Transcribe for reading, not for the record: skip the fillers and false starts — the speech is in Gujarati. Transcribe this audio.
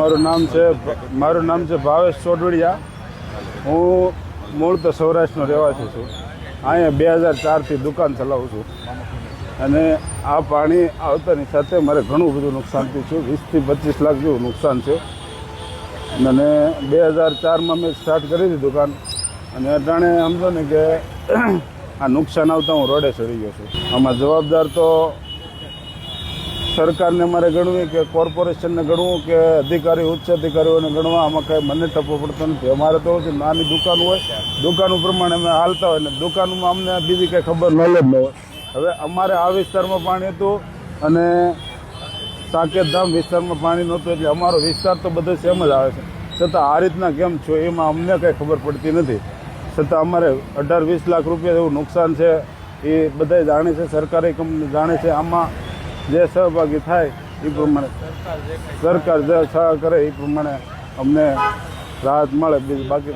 મારું નામ છે ભાવેશ ચોડવડિયા। હું મૂળ તો સૌરાષ્ટ્રનો રહેવાસી છું। અહીંયા 2004થી દુકાન ચલાવું છું અને આ પાણી આવતાની સાથે મારે ઘણું બધું નુકસાન થયું છે। 20 થી 25 લાખ જેવું નુકસાન છે અને 2004માં મેં સ્ટાર્ટ કરી હતી દુકાન અને અટાણે સમજો ને કે આ નુકસાન આવતા હું રોડે ચડી ગયો છું। આમાં જવાબદાર તો સરકારને મારે ગણવી કે કોર્પોરેશનને ગણવું કે ઉચ્ચ અધિકારીઓને ગણવા, આમાં કંઈ મને ટપો પડતો નથી। અમારે તો નાની દુકાન હોય, દુકાનો પ્રમાણે અમે હાલતા હોય ને દુકાનમાં અમને બીજી કંઈ ખબર નોલેજ ન હોય। હવે અમારે આ વિસ્તારમાં પાણી હતું અને સાકેતધામ વિસ્તારમાં પાણી નહોતું, એટલે અમારો વિસ્તાર તો બધો સેમ જ આવે છે, છતાં આ રીતના કેમ છો એમાં અમને કંઈ ખબર પડતી નથી। છતાં અમારે 18-20 લાખ રૂપિયા એવું નુકસાન છે, એ બધા જાણે છે, સરકારી કંપની જાણે છે। આમાં જે સહભાગી થાય એ પ્રમાણે સરકાર જે સહાય કરે એ પ્રમાણે અમને રાહત મળે, બાકી